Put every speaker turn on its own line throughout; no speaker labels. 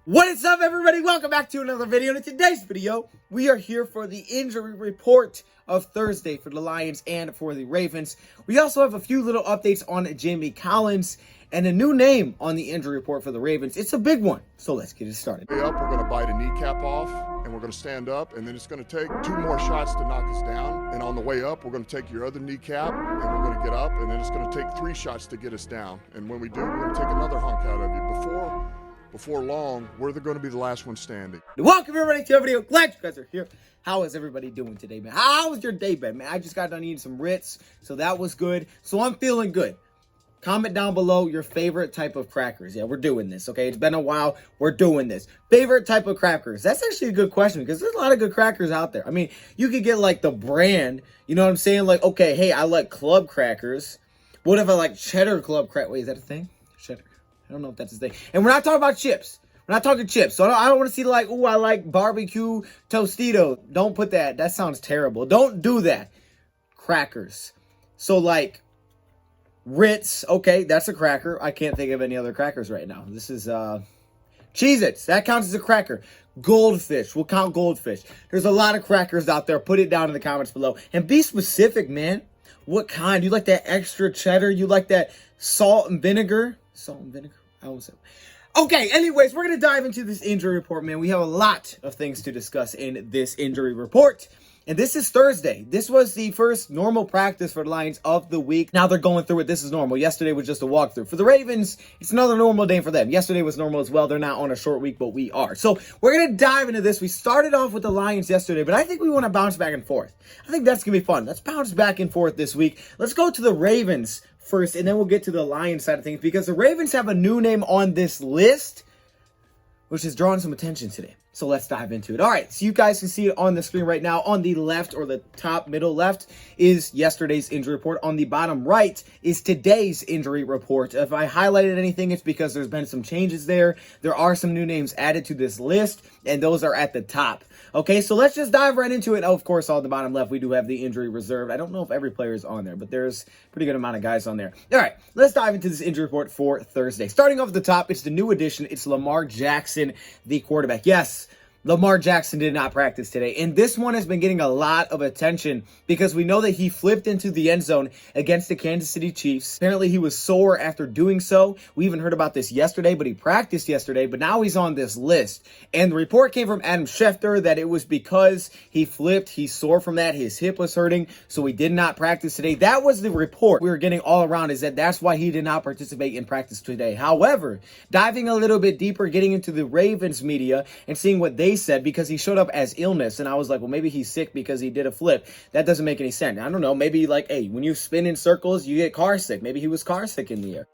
What is up, everybody? Welcome back to another video. In today's video, we are here for the injury report of Thursday for the Lions and for the Ravens. We also have a few little updates on Jamie Collins and a new name on the injury report for the Ravens. It's a big one, so let's get it started.
Way up, we're going to bite a kneecap off, and we're going to stand up, and then it's going to take 2 more shots to knock us down. And on the way up, we're going to take your other kneecap, and we're going to get up, and then it's going to take 3 shots to get us down. And when we do, we're going to take another hunk out of you. Before long, we're going to be the last one standing.
Welcome, everybody, to a video. Glad you guys are here. How is everybody doing today, man? How was your day, man? I just got done eating some Ritz, so that was good. So I'm feeling good. Comment down below your favorite type of crackers. Yeah, we're doing this, okay? It's been a while. We're doing this. Favorite type of crackers? That's actually a good question because there's a lot of good crackers out there. I mean, you could get, like, the brand. You know what I'm saying? Like, okay, hey, I like club crackers. What if I like cheddar club crackers? Wait, is that a thing? Cheddar. I don't know if that's his thing. And we're not talking about chips. We're not talking chips. So I don't want to see like, ooh, I like barbecue Tostito. Don't put that. That sounds terrible. Don't do that. Crackers. So like Ritz. Okay, that's a cracker. I can't think of any other crackers right now. This is Cheez-Its. That counts as a cracker. Goldfish. We'll count goldfish. There's a lot of crackers out there. Put it down in the comments below. And be specific, man. What kind? You like that extra cheddar? You like that salt and vinegar? Salt and vinegar? I almost said. Okay, anyways, we're going to dive into this injury report, man. We have a lot of things to discuss in this injury report. And this is Thursday. This was the first normal practice for the Lions of the week. Now they're going through it. This is normal. Yesterday was just a walkthrough. For the Ravens, it's another normal day for them. Yesterday was normal as well. They're not on a short week, but we are. So we're going to dive into this. We started off with the Lions yesterday, but I think we want to bounce back and forth. I think that's going to be fun. Let's bounce back and forth this week. Let's go to the Ravens first, and then we'll get to the Lions side of things because the Ravens have a new name on this list, which is drawing some attention today. So let's dive into it. All right, so you guys can see it on the screen right now. On the left, or the top middle left, is yesterday's injury report. On the bottom right is today's injury report. If I highlighted anything, it's because there's been some changes there. There are some new names added to this list, and those are at the top. Okay, so let's just dive right into it. Oh, of course, on the bottom left, we do have the injury reserved. I don't know if every player is on there, but there's a pretty good amount of guys on there. All right, let's dive into this injury report for Thursday. Starting off at the top, it's the new addition. It's Lamar Jackson, the quarterback. Yes, Lamar Jackson did not practice today, and this one has been getting a lot of attention because we know that he flipped into the end zone against the Kansas City Chiefs. Apparently, he was sore after doing so. We even heard about this yesterday, but he practiced yesterday, but now he's on this list. And the report came from Adam Schefter that it was because he flipped, he's sore from that, his hip was hurting, so he did not practice today. That was the report we were getting all around, is that that's why he did not participate in practice today. However, diving a little bit deeper, getting into the Ravens media and seeing what they said, because he showed up as illness, and I was like, well, maybe he's sick because he did a flip. That doesn't make any sense. I don't know, maybe like, hey, when you spin in circles, you get car sick. Maybe he was car sick in the air.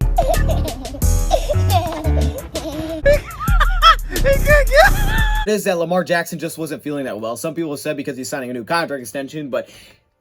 Is that Lamar Jackson just wasn't feeling that well. Some people said because he's signing a new contract extension, but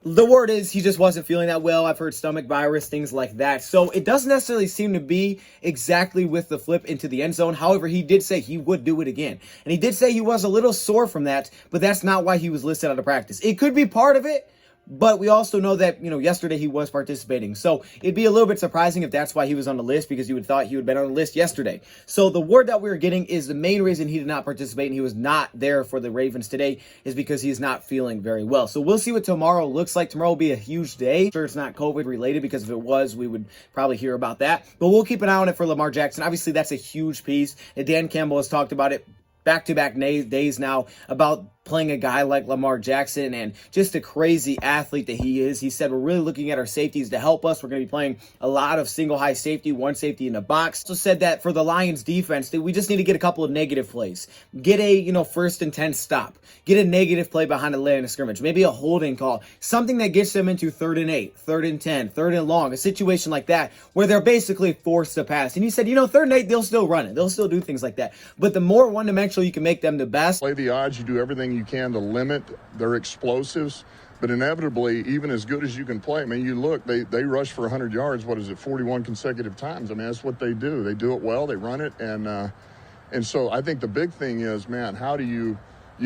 the word is he just wasn't feeling that well. I've heard stomach virus, things like that. So it doesn't necessarily seem to be exactly with the flip into the end zone. However, he did say he would do it again. And he did say he was a little sore from that, but that's not why he was listed out of practice. It could be part of it, but we also know that, you know, yesterday he was participating. So it'd be a little bit surprising if that's why he was on the list, because you would have thought he would have been on the list yesterday. So the word that we were getting is the main reason he did not participate and he was not there for the Ravens today is because he's not feeling very well. So we'll see what tomorrow looks like. Tomorrow will be a huge day. I'm sure it's not COVID related, because if it was, we would probably hear about that. But we'll keep an eye on it for Lamar Jackson. Obviously, that's a huge piece. And Dan Campbell has talked about it back-to-back days now about playing a guy like Lamar Jackson and just a crazy athlete that he is. He said, we're really looking at our safeties to help us. We're going to be playing a lot of single high safety, one safety in the box. Also said that for the Lions defense, that we just need to get a couple of negative plays. Get a, 1st and 10 stop. Get a negative play behind the line of scrimmage. Maybe a holding call. Something that gets them into 3rd and 8, 3rd and 10, 3rd and long. A situation like that where they're basically forced to pass. And you said, 3rd and 8, they'll still run it. They'll still do things like that. But the more one-dimensional you can make them, the best.
Play the odds. You do everything you can to limit their explosives, but inevitably, even as good as you can play, I mean, you look, they rush for 100 yards, 41 consecutive times. I mean, that's what they do. They do it well, they run it, and so I think the big thing is, man, how do you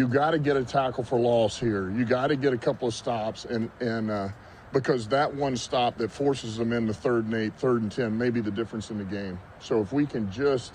got to get a tackle for loss here. You got to get a couple of stops, and because that one stop that forces them into 3rd and 8, 3rd and 10 may be the difference in the game. So if we can just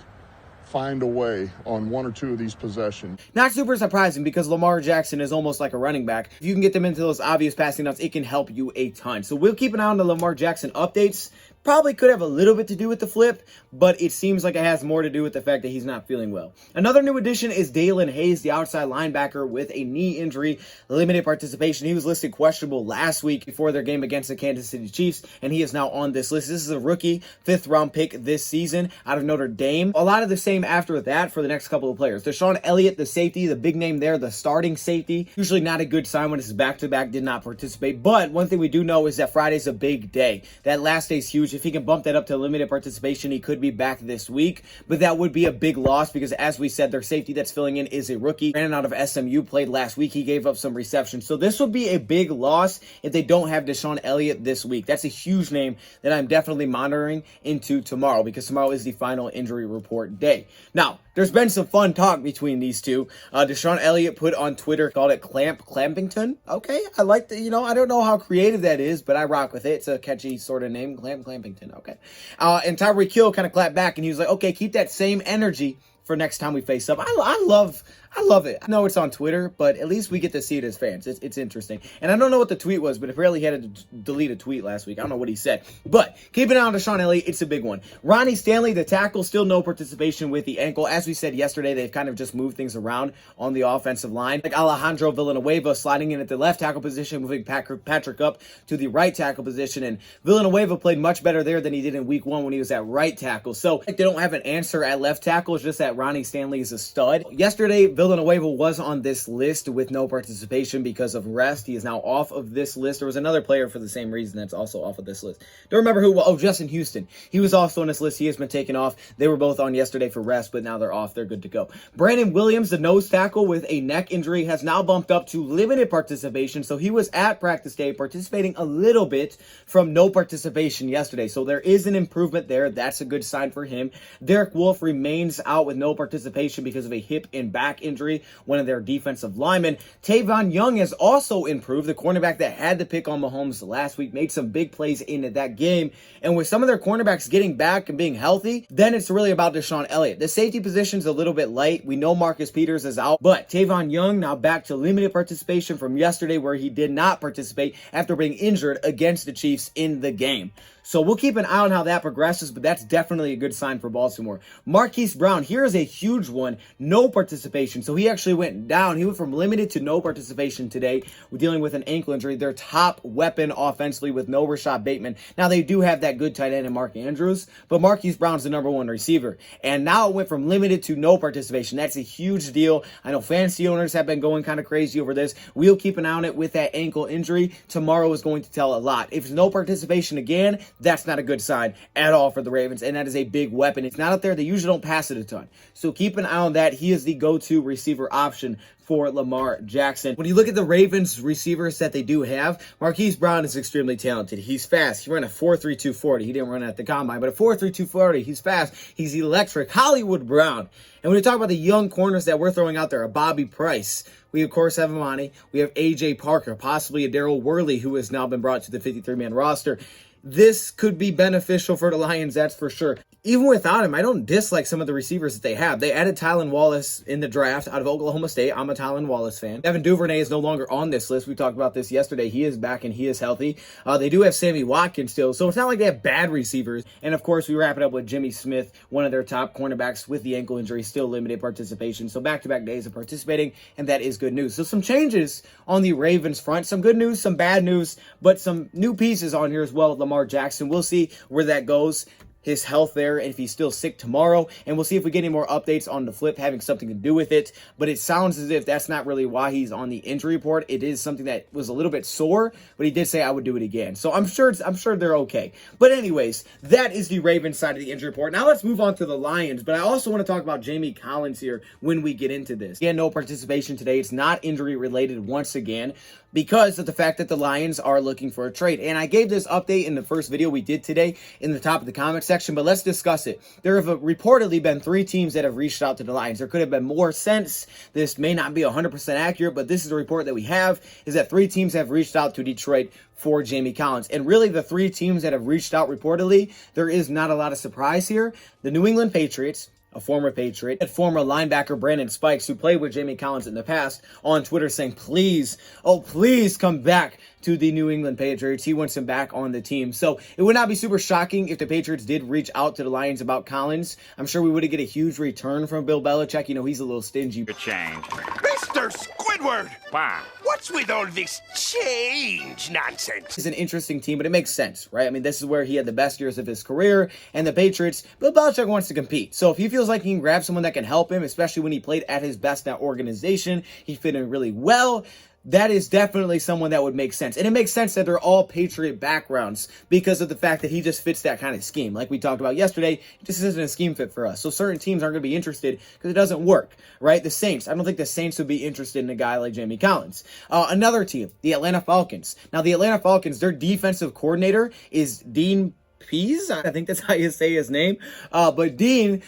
find a way on one or two of these possessions.
Not super surprising because Lamar Jackson is almost like a running back. If you can get them into those obvious passing downs, it can help you a ton. So we'll keep an eye on the Lamar Jackson updates. Probably could have a little bit to do with the flip, but it seems like it has more to do with the fact that he's not feeling well. Another new addition is Dalen Hayes, the outside linebacker with a knee injury, limited participation. He was listed questionable last week before their game against the Kansas City Chiefs, and he is now on this list. This is a rookie, 5th-round pick this season out of Notre Dame. A lot of the same after that for the next couple of players. DeShon Elliott, the safety, the big name there, the starting safety. Usually not a good sign when it's back-to-back, did not participate. But one thing we do know is that Friday's a big day. That last day's huge. If he can bump that up to limited participation, he could be back this week, but that would be a big loss because, as we said, their safety that's filling in is a rookie. Ran out of SMU, played last week. He gave up some receptions. So this would be a big loss if they don't have DeShon Elliott this week. That's a huge name that I'm definitely monitoring into tomorrow because tomorrow is the final injury report day. Now, there's been some fun talk between these two. DeShon Elliott put on Twitter, called it Clampington. Okay, I like the, I don't know how creative that is, but I rock with it. It's a catchy sort of name, Clampington. Okay. And Tyreek Hill kind of clapped back and he was like, okay, keep that same energy for next time we face up. I love it. I know it's on Twitter, but at least we get to see it as fans. It's interesting. And I don't know what the tweet was, but apparently he had to delete a tweet last week. I don't know what he said. But keep an eye on DeShon Elliott. It's a big one. Ronnie Stanley, the tackle, still no participation with the ankle. As we said yesterday, they've kind of just moved things around on the offensive line. Like Alejandro Villanueva sliding in at the left tackle position, moving Patrick up to the right tackle position. And Villanueva played much better there than he did in week 1 when he was at right tackle. So they don't have an answer at left tackle. It's just that Ronnie Stanley is a stud. Yesterday, Villanueva was on this list with no participation because of rest. He is now off of this list. There was another player for the same reason that's also off of this list. Don't remember who. Oh, Justin Houston. He was also on this list. He has been taken off. They were both on yesterday for rest, but now they're off. They're good to go. Brandon Williams, the nose tackle with a neck injury, has now bumped up to limited participation. So he was at practice day participating a little bit from no participation yesterday. So there is an improvement there. That's a good sign for him. Derek Wolfe remains out with no participation because of a hip and back injury, one of their defensive linemen. Tavon Young has also improved. The cornerback that had the pick on Mahomes last week made some big plays in that game. And with some of their cornerbacks getting back and being healthy, then it's really about DeShon Elliott. The safety position's a little bit light. We know Marcus Peters is out, but Tavon Young now back to limited participation from yesterday where he did not participate after being injured against the Chiefs in the game. So we'll keep an eye on how that progresses, but that's definitely a good sign for Baltimore. Marquise Brown, here is a huge one. No participation. So he actually went down. He went from limited to no participation today. We're dealing with an ankle injury. Their top weapon offensively with no Rashad Bateman. Now they do have that good tight end in Mark Andrews, but Marquise Brown's the number 1 receiver. And now it went from limited to no participation. That's a huge deal. I know fantasy owners have been going kind of crazy over this. We'll keep an eye on it with that ankle injury. Tomorrow is going to tell a lot. If it's no participation again, that's not a good sign at all for the Ravens, and that is a big weapon. It's not out there. They usually don't pass it a ton. So keep an eye on that. He is the go-to receiver option for Lamar Jackson. When you look at the Ravens receivers that they do have, Marquise Brown is extremely talented. He's fast. He ran a 4.32 40. He didn't run at the combine, but a 4.32 40. He's fast. He's electric. Hollywood Brown. And when we talk about the young corners that we're throwing out there, a Bobby Price, we of course have Amani. We have A.J. Parker, possibly a Darryl Worley, who has now been brought to the 53-man roster. This could be beneficial for the Lions, that's for sure. Even without him, I don't dislike some of the receivers that they have. They added Tylan Wallace in the draft out of Oklahoma State. I'm a Tylan Wallace fan. Devin Duvernay is no longer on this list. We talked about this yesterday. He is back and he is healthy. They do have Sammy Watkins still, so it's not like they have bad receivers. And of course, we wrap it up with Jimmy Smith, one of their top cornerbacks with the ankle injury, still limited participation. So back-to-back days of participating, and that is good news. So some changes on the Ravens front. Some good news, some bad news, but some new pieces on here as well with Lamar Jackson. We'll see where that goes. His health there, and if he's still sick tomorrow, and we'll see if we get any more updates on the flip having something to do with it. But it sounds as if that's not really why he's on the injury report. It is something that was a little bit sore, but he did say I would do it again. So I'm sure they're okay. But anyways, that is the Ravens side of the injury report. Now let's move on to the Lions. But I also want to talk about Jamie Collins here when we get into this. Again, no participation today. It's not injury related once again, because of the fact that the Lions are looking for a trade. And I gave this update in the first video we did today in the top of the comment section, but let's discuss it. There have reportedly been 3 teams that have reached out to the Lions. There could have been more since. This may not be 100% accurate, but this is the report that we have, is that 3 teams have reached out to Detroit for Jamie Collins. And really, the 3 teams that have reached out reportedly, there is not a lot of surprise here. The New England Patriots, a former Patriot, and former linebacker Brandon Spikes, who played with Jamie Collins in the past, on Twitter saying, please, oh, please come back to the New England Patriots. He wants him back on the team. So it would not be super shocking if the Patriots did reach out to the Lions about Collins. I'm sure we would get a huge return from Bill Belichick. You know, he's a little stingy.
Change.
Mr. Squidward!
Wow.
What's with all this change nonsense?
It's an interesting team, but it makes sense, right? I mean, this is where he had the best years of his career, and the Patriots, Bill Belichick wants to compete. So if he feels like he can grab someone that can help him, especially when he played at his best in that organization, he fit in really well. That is definitely someone that would make sense. And it makes sense that they're all Patriot backgrounds because of the fact that he just fits that kind of scheme. Like we talked about yesterday, this isn't a scheme fit for us. So certain teams aren't going to be interested because it doesn't work, right? The Saints. I don't think the Saints would be interested in a guy like Jamie Collins. Another team, the Atlanta Falcons. Now, the Atlanta Falcons, their defensive coordinator is DNP. I think that's how you say his name. But Dean,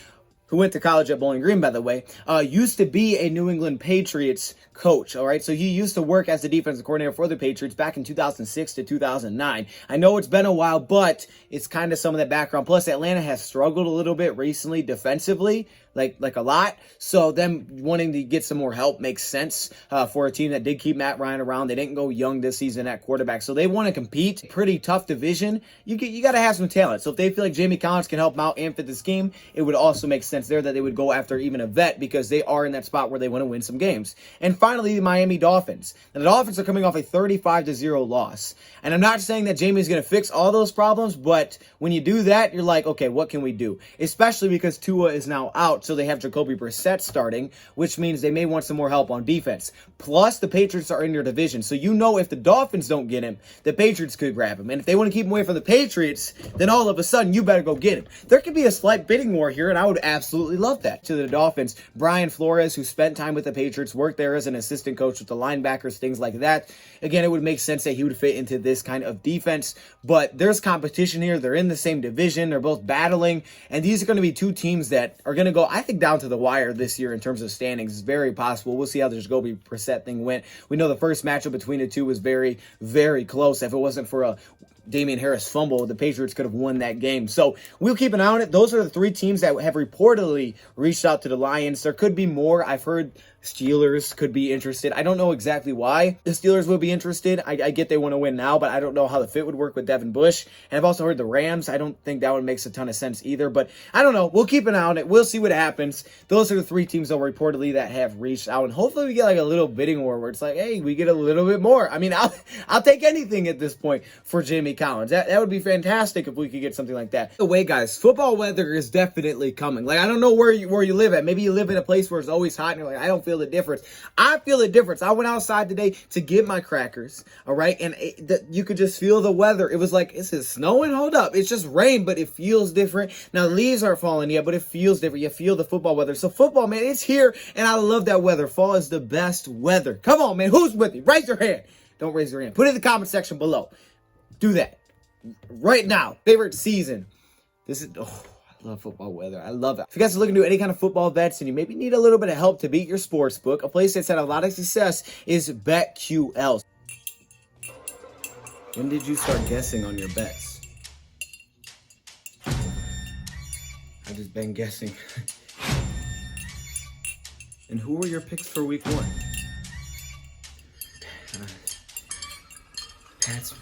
who went to college at Bowling Green, by the way, used to be a New England Patriots coach, all right? So he used to work as the defensive coordinator for the Patriots back in 2006 to 2009. I know it's been a while, but it's kind of some of that background. Plus, Atlanta has struggled a little bit recently defensively, like a lot. So them wanting to get some more help makes sense for a team that did keep Matt Ryan around. They didn't go young this season at quarterback. So they want to compete. Pretty tough division. You got to have some talent. So if they feel like Jamie Collins can help them out and fit the scheme, it would also make sense there that they would go after even a vet because they are in that spot where they want to win some games. And finally, the Miami Dolphins. Now, the Dolphins are coming off a 35-0 loss. And I'm not saying that Jamie's going to fix all those problems, but when you do that, you're like, okay, what can we do? Especially because Tua is now out, so they have Jacoby Brissett starting, which means they may want some more help on defense. Plus, the Patriots are in your division, so you know if the Dolphins don't get him, the Patriots could grab him. And if they want to keep him away from the Patriots, then all of a sudden, you better go get him. There could be a slight bidding war here, and I would absolutely love that. To the Dolphins, Brian Flores, who spent time with the Patriots, worked there as an assistant coach with the linebackers, things like that. Again, it would make sense that he would fit into this kind of defense, but there's competition here. They're in the same division. They're both battling, and these are going to be two teams that are going to go, I think, down to the wire this year in terms of standings. It's very possible. We'll see how the Jacoby Brissett thing went. We know the first matchup between the two was very, very close. If it wasn't for a Damian Harris fumble, the Patriots could have won that game. So we'll keep an eye on it. Those are the three teams that have reportedly reached out to the Lions. There could be more. I've heard Steelers could be interested. I don't know exactly why the Steelers would be interested. I get they want to win now, but I don't know how the fit would work with Devin Bush. And I've also heard the Rams. I don't think that one makes a ton of sense either, but I don't know. We'll keep an eye on it. We'll see what happens. Those are the three teams that reportedly that have reached out, and hopefully we get like a little bidding war where it's like, hey, we get a little bit more. I mean, I'll take anything at this point for Jamie Collins. That would be fantastic if we could get something like that. By the way, guys, football weather is definitely coming. Like, I don't know where you live at. Maybe you live in a place where it's always hot and you're like, I don't feel the difference. I feel the difference. I went outside today to get my crackers, all right? And you could just feel the weather. It was like, is it snowing? Hold up. It's just rain, but it feels different. Now, leaves aren't falling yet, but it feels different. You feel the football weather. So football, man, it's here, and I love that weather. Fall is the best weather. Come on, man. Who's with me? Raise your hand. Don't raise your hand. Put it in the comment section below. Do that right now. Favorite season. This is... Oh. I love football weather. I love it. If you guys are looking to do any kind of football bets and you maybe need a little bit of help to beat your sports book, a place that's had a lot of success is BetQL. When did you start guessing on your bets? I've just been guessing. And who were your picks for week 1? Pats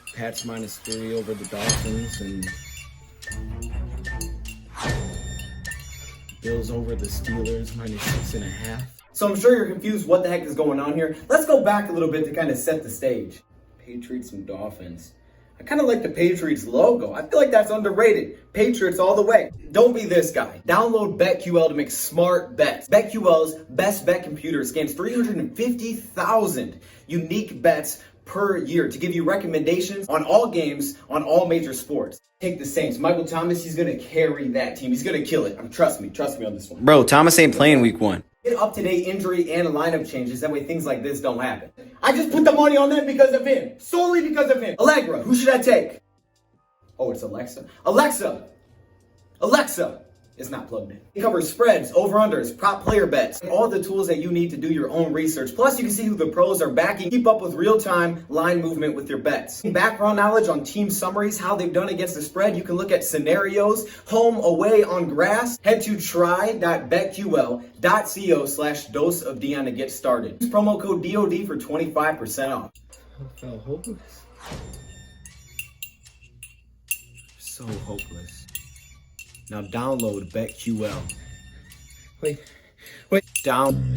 -3 over the Dolphins and Bills over the Steelers -6.5. So I'm sure you're confused what the heck is going on here. Let's go back a little bit to kind of set the stage. Patriots and Dolphins. I kind of like the Patriots logo. I feel like that's underrated. Patriots all the way. Don't be this guy. Download BetQL to make smart bets. BetQL's best bet computer scans 350,000 unique bets per year to give you recommendations on all games, on all major sports. Take the Saints. Michael Thomas, he's going to carry that team. He's going to kill it. Trust me on this one.
Bro, Thomas ain't playing week 1.
Get up-to-date injury and lineup changes. That way things like this don't happen. I just put the money on them because of him. Solely because of him. Allegra, who should I take? Oh, it's Alexa. Alexa, It's not plugged in. It covers spreads, over-unders, prop player bets, and all the tools that you need to do your own research. Plus, you can see who the pros are backing. Keep up with real-time line movement with your bets. Background knowledge on team summaries, how they've done against the spread. You can look at scenarios, home, away, on grass. Head to try.betql.co/DoseOfDion to get started. Use promo code DOD for 25% off. I felt hopeless. So hopeless. Now download BetQL. Wait. Down.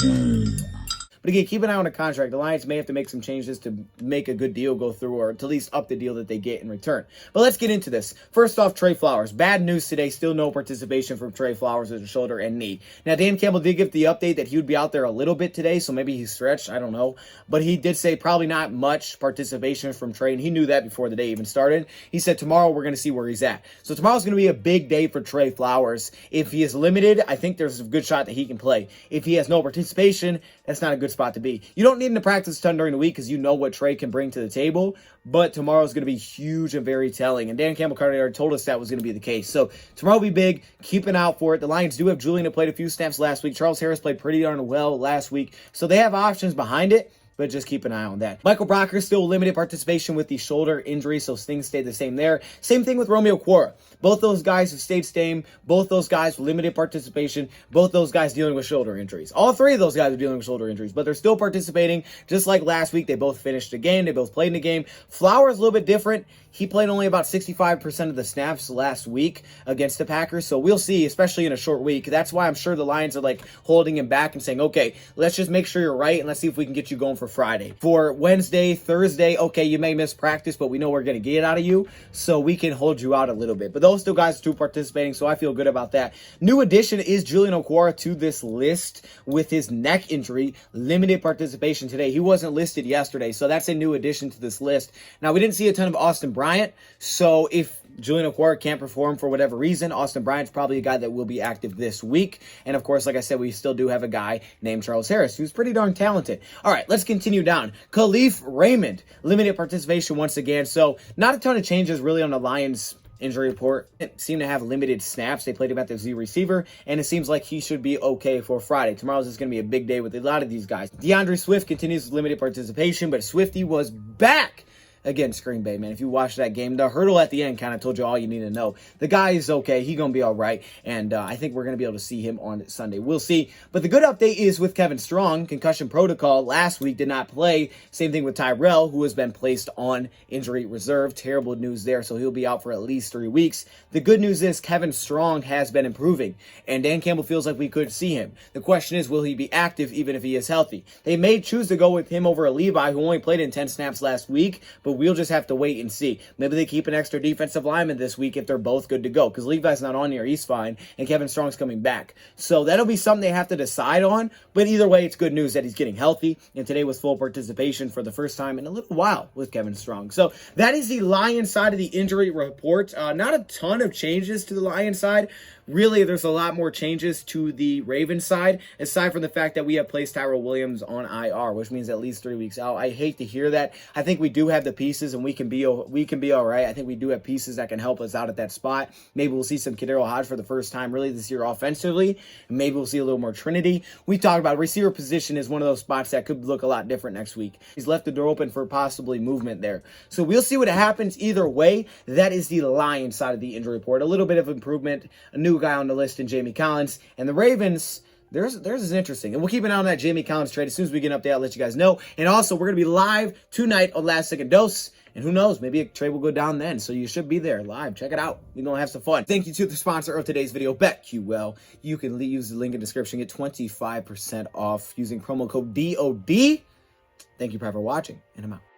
But again, keep an eye on the contract. The Lions may have to make some changes to make a good deal go through, or to at least up the deal that they get in return. But let's get into this. First off, Trey Flowers. Bad news today. Still no participation from Trey Flowers with his shoulder and knee. Now, Dan Campbell did give the update that he would be out there a little bit today, so maybe he stretched. I don't know. But he did say probably not much participation from Trey, and he knew that before the day even started. He said tomorrow we're going to see where he's at. So tomorrow's going to be a big day for Trey Flowers. If he is limited, I think there's a good shot that he can play. If he has no participation, that's not a good spot to be. You don't need him to practice a ton during the week because you know what Trey can bring to the table, but tomorrow's going to be huge and very telling. And Dan Campbell already told us that was going to be the case. So tomorrow will be big. Keep an eye out for it. The Lions do have Julian who played a few snaps last week. Charles Harris played pretty darn well last week. So they have options behind it, but just keep an eye on that. Michael Brocker still limited participation with the shoulder injury, so things stayed the same there. Same thing with Romeo Quora. Both those guys have stayed same. Both those guys limited participation. Both those guys dealing with shoulder injuries. All three of those guys are dealing with shoulder injuries, but they're still participating. Just like last week, they both finished the game. They both played in the game. Flowers a little bit different. He played only about 65% of the snaps last week against the Packers, so we'll see, especially in a short week. That's why I'm sure the Lions are like holding him back and saying, okay, let's just make sure you're right, and let's see if we can get you going for Friday. For Wednesday, Thursday, okay, you may miss practice, but we know we're going to get out of you, so we can hold you out a little bit. But those two guys are still participating, so I feel good about that. New addition is Julian Okwara to this list with his neck injury. Limited participation today. He wasn't listed yesterday, so that's a new addition to this list. Now, we didn't see a ton of Austin Bryant, so if Julian Okwara can't perform for whatever reason, Austin Bryant's probably a guy that will be active this week. And of course, like I said, we still do have a guy named Charles Harris, who's pretty darn talented. All right, let's continue down. Khalif Raymond, limited participation once again. So not a ton of changes really on the Lions injury report. It seemed to have limited snaps. They played him at the Z receiver, and it seems like he should be okay for Friday. Tomorrow's just going to be a big day with a lot of these guys. DeAndre Swift continues with limited participation, but Swifty was back against Green Bay, man. If you watch that game, the hurdle at the end kind of told you all you need to know. The guy is okay. He's going to be all right, and I think we're going to be able to see him on Sunday. We'll see. But the good update is with Kevin Strong, concussion protocol last week, did not play. Same thing with Tyrell, who has been placed on injury reserve. Terrible news there, so he'll be out for at least 3 weeks. The good news is Kevin Strong has been improving, and Dan Campbell feels like we could see him. The question is, will he be active even if he is healthy? They may choose to go with him over a Levi, who only played in 10 snaps last week, but we'll just have to wait and see. Maybe they keep an extra defensive lineman this week if they're both good to go, because Levi's not on here, he's fine, and Kevin Strong's coming back. So that'll be something they have to decide on, but either way, it's good news that he's getting healthy, and today was full participation for the first time in a little while with Kevin Strong. So that is the Lions side of the injury report. Not a ton of changes to the Lions side. Really, there's a lot more changes to the Ravens side, aside from the fact that we have placed Tyrell Williams on IR, which means at least 3 weeks out. I hate to hear that. I think we do have the pieces, and we can be all right. I think we do have pieces that can help us out at that spot. Maybe we'll see some Kadero Hodge for the first time really this year offensively. And maybe we'll see a little more Trinity. We talked about receiver position is one of those spots that could look a lot different next week. He's left the door open for possibly movement there. So we'll see what happens either way. That is the Lions side of the injury report. A little bit of improvement, a new guy on the list in Jamie Collins, and the Ravens, theirs is interesting, and we'll keep an eye on that Jamie Collins trade. As soon as we get an update, I'll let you guys know. And also, we're going to be live tonight on Last Second Dose, and who knows, maybe a trade will go down then, so you should be there live. Check it out. We're going to have some fun. Thank you to the sponsor of today's video, BetQL. You can use the link in the description, get 25% off using promo code DOD. Thank you for watching, and I'm out.